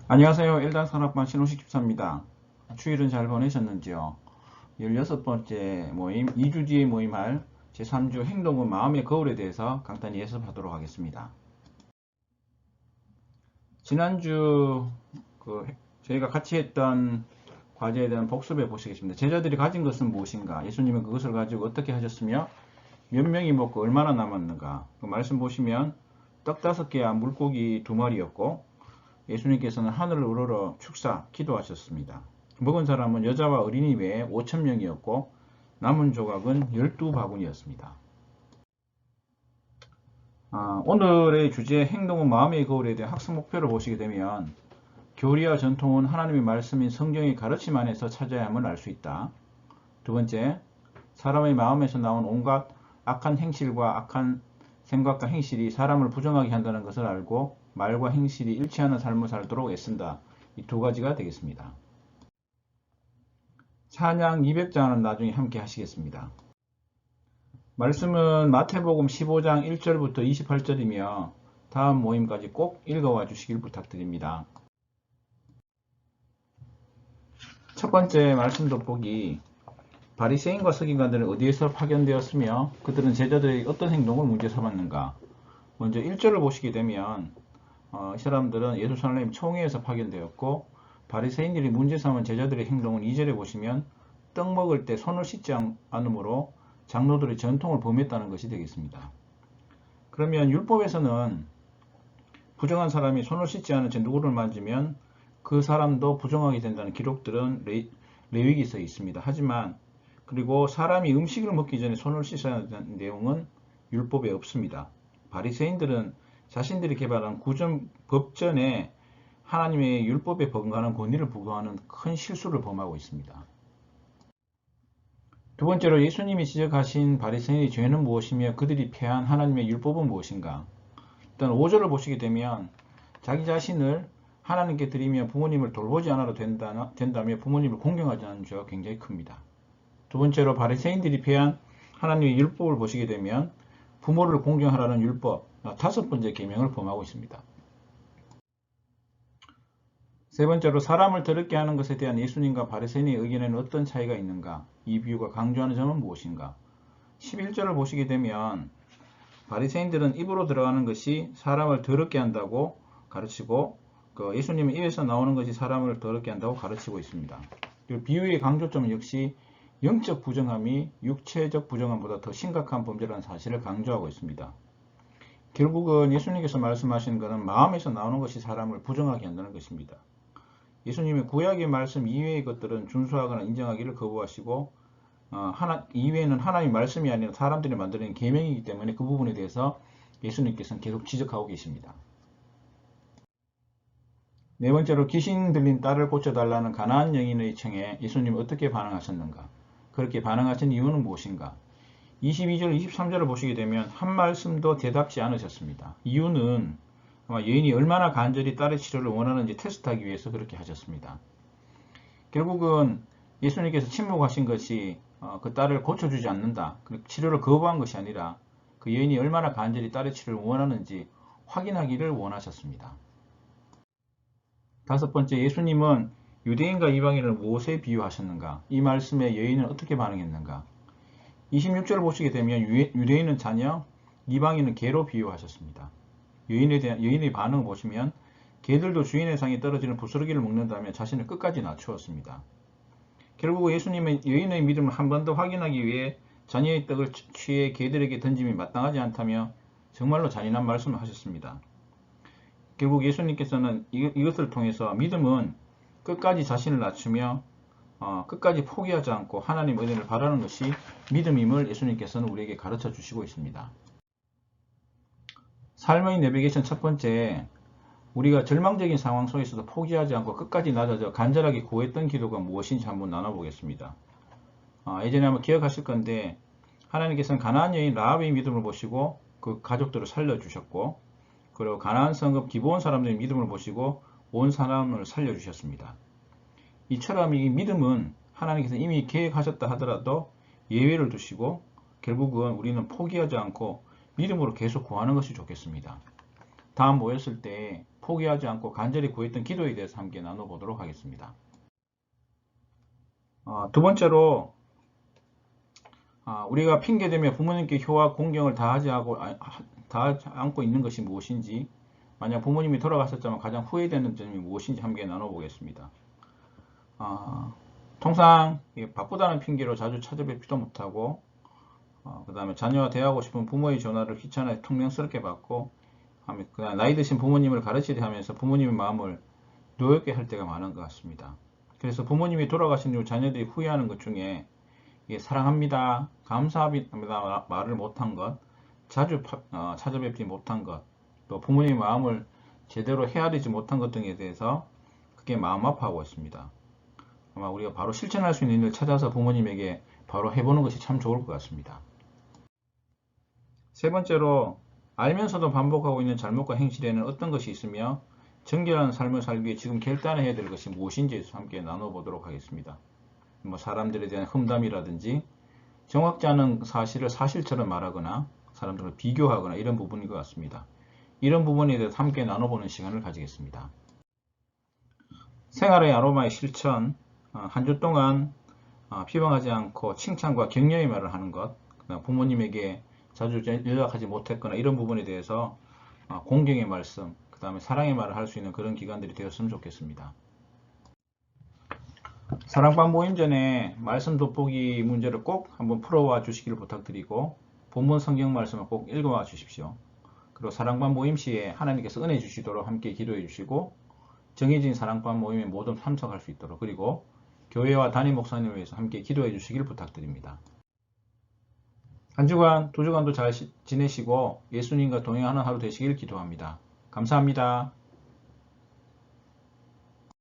안녕하세요. 일단산업반 신호식 집사입니다. 추일은 잘 보내셨는지요? 16번째 모임, 2주 뒤에 모임할 제3주 행동은 마음의 거울에 대해서 간단히 예습하도록 하겠습니다. 지난주 저희가 같이 했던 과제에 대한 복습해 보시겠습니다. 제자들이 가진 것은 무엇인가? 예수님은 그것을 가지고 어떻게 하셨으며 몇 명이 먹고 얼마나 남았는가? 그 말씀 보시면 떡 5개와 물고기 2마리였고 예수님께서는 하늘을 우러러 축사 기도하셨습니다. 먹은 사람은 여자와 어린이 외에 5,000명이었고 남은 조각은 12바구니였습니다. 오늘의 주제 행동은 마음의 거울에 대한 학습 목표를 보시게 되면 교리와 전통은 하나님의 말씀인 성경의 가르침 안에서 찾아야 함을 알 수 있다. 두 번째, 사람의 마음에서 나온 온갖 악한 행실과 악한 생각과 행실이 사람을 부정하게 한다는 것을 알고 말과 행실이 일치하는 삶을 살도록 애쓴다. 이 두 가지가 되겠습니다. 찬양 200장은 나중에 함께 하시겠습니다. 말씀은 마태복음 15장 1절부터 28절이며 다음 모임까지 꼭 읽어와 주시길 부탁드립니다. 첫 번째 말씀 돋보기, 바리새인과 서기관들은 어디에서 파견되었으며 그들은 제자들의 어떤 행동을 문제 삼았는가. 먼저 1절을 보시게 되면 이 사람들은 예루살렘 총회에서 파견되었고 바리새인들이 문제 삼은 제자들의 행동은 2절에 보시면 떡 먹을 때 손을 씻지 않으므로 장로들의 전통을 범했다는 것이 되겠습니다. 그러면 율법에서는 부정한 사람이 손을 씻지 않은 채 누구를 만지면 그 사람도 부정하게 된다는 기록들은 레위기서에 있습니다. 하지만 그리고 사람이 음식을 먹기 전에 손을 씻어야 한다는 내용은 율법에 없습니다. 바리새인들은 자신들이 개발한 구전 법전에 하나님의 율법에 버금가는 권위를 부과하는 큰 실수를 범하고 있습니다. 두 번째로 예수님이 지적하신 바리새인의 죄는 무엇이며 그들이 폐한 하나님의 율법은 무엇인가. 일단 5절을 보시게 되면 자기 자신을 하나님께 드리며 부모님을 돌보지 않아도 된다며 부모님을 공경하지 않는 죄가 굉장히 큽니다. 두 번째로 바리새인들이 폐한 하나님의 율법을 보시게 되면 부모를 공경하라는 율법, 5번째 계명을 범하고 있습니다. 세 번째로 사람을 더럽게 하는 것에 대한 예수님과 바리새인의 의견에는 어떤 차이가 있는가? 이 비유가 강조하는 점은 무엇인가? 11절을 보시게 되면 바리새인들은 입으로 들어가는 것이 사람을 더럽게 한다고 가르치고 예수님은 입에서 나오는 것이 사람을 더럽게 한다고 가르치고 있습니다. 그리고 비유의 강조점은 역시 영적 부정함이 육체적 부정함보다 더 심각한 범죄라는 사실을 강조하고 있습니다. 결국은 예수님께서 말씀하시는 것은 마음에서 나오는 것이 사람을 부정하게 한다는 것입니다. 예수님의 구약의 말씀 이외의 것들은 준수하거나 인정하기를 거부하시고 이외에는 하나님의 말씀이 아니라 사람들이 만드는 계명이기 때문에 그 부분에 대해서 예수님께서는 계속 지적하고 계십니다. 네 번째로 귀신 들린 딸을 고쳐달라는 가나안 여인의 청에 예수님은 어떻게 반응하셨는가? 그렇게 반응하신 이유는 무엇인가? 22절, 23절을 보시게 되면 한 말씀도 대답지 않으셨습니다. 이유는 아마 여인이 얼마나 간절히 딸의 치료를 원하는지 테스트하기 위해서 그렇게 하셨습니다. 결국은 예수님께서 침묵하신 것이 그 딸을 고쳐주지 않는다, 치료를 거부한 것이 아니라 그 여인이 얼마나 간절히 딸의 치료를 원하는지 확인하기를 원하셨습니다. 다섯 번째, 예수님은 유대인과 이방인을 무엇에 비유하셨는가? 이 말씀에 여인은 어떻게 반응했는가? 26절을 보시게 되면 유대인은 자녀, 이방인은 개로 비유하셨습니다. 여인의 반응을 보시면 개들도 주인의 상에 떨어지는 부스러기를 먹는다며 자신을 끝까지 낮추었습니다. 결국 예수님은 여인의 믿음을 한 번 더 확인하기 위해 자녀의 떡을 취해 개들에게 던짐이 마땅하지 않다며 정말로 잔인한 말씀을 하셨습니다. 결국 예수님께서는 이것을 통해서 믿음은 끝까지 자신을 낮추며 끝까지 포기하지 않고 하나님 은혜를 바라는 것이 믿음임을 예수님께서는 우리에게 가르쳐 주시고 있습니다. 삶의 내비게이션 첫 번째, 우리가 절망적인 상황 속에서도 포기하지 않고 끝까지 낮아져 간절하게 구했던 기도가 무엇인지 한번 나눠보겠습니다. 예전에 한번 기억하실 건데 하나님께서는 가나안 여인 라합의 믿음을 보시고 그 가족들을 살려주셨고, 그리고 가나안 성읍 기브온 사람들의 믿음을 보시고 온 사람을 살려주셨습니다. 이처럼 이 믿음은 하나님께서 이미 계획하셨다 하더라도 예외를 두시고 결국은 우리는 포기하지 않고 믿음으로 계속 구하는 것이 좋겠습니다. 다음 모였을 때 포기하지 않고 간절히 구했던 기도에 대해서 함께 나눠보도록 하겠습니다. 두 번째로 우리가 핑계대며 부모님께 효와 공경을 다하지 않고 있는 것이 무엇인지, 만약 부모님이 돌아가셨다면 가장 후회되는 점이 무엇인지 함께 나눠보겠습니다. 통상 바쁘다는 핑계로 자주 찾아뵙지도 못하고, 그 다음에 자녀와 대하고 싶은 부모의 전화를 귀찮아서 퉁명스럽게 받고, 그다음 나이 드신 부모님을 가르치려 하면서 부모님의 마음을 노엽게 할 때가 많은 것 같습니다. 그래서 부모님이 돌아가신 이후 자녀들이 후회하는 것 중에 사랑합니다, 감사합니다 말을 못한 것, 자주 찾아뵙지 못한 것, 또 부모님의 마음을 제대로 헤아리지 못한 것 등에 대해서 그게 마음 아파하고 있습니다. 아마 우리가 바로 실천할 수 있는 일을 찾아서 부모님에게 바로 해보는 것이 참 좋을 것 같습니다. 세 번째로, 알면서도 반복하고 있는 잘못과 행실에는 어떤 것이 있으며 정결한 삶을 살기 위해 지금 결단해야 될 것이 무엇인지 함께 나눠보도록 하겠습니다. 사람들에 대한 험담이라든지 정확지 않은 사실을 사실처럼 말하거나 사람들을 비교하거나 이런 부분인 것 같습니다. 이런 부분에 대해서 함께 나눠보는 시간을 가지겠습니다. 생활의 아로마의 실천, 한 주 동안 비방하지 않고 칭찬과 격려의 말을 하는 것, 부모님에게 자주 연락하지 못했거나 이런 부분에 대해서 공경의 말씀, 그 다음에 사랑의 말을 할 수 있는 그런 기간들이 되었으면 좋겠습니다. 사랑방 모임 전에 말씀 돋보기 문제를 꼭 한번 풀어와 주시기를 부탁드리고, 본문 성경 말씀을 꼭 읽어와 주십시오. 그리고 사랑방 모임 시에 하나님께서 은혜 주시도록 함께 기도해 주시고, 정해진 사랑방 모임에 모두 참석할 수 있도록, 그리고 교회와 담임 목사님을 위해서 함께 기도해 주시기를 부탁드립니다. 한 주간, 두 주간도 잘 지내시고 예수님과 동행하는 하루 되시길 기도합니다. 감사합니다.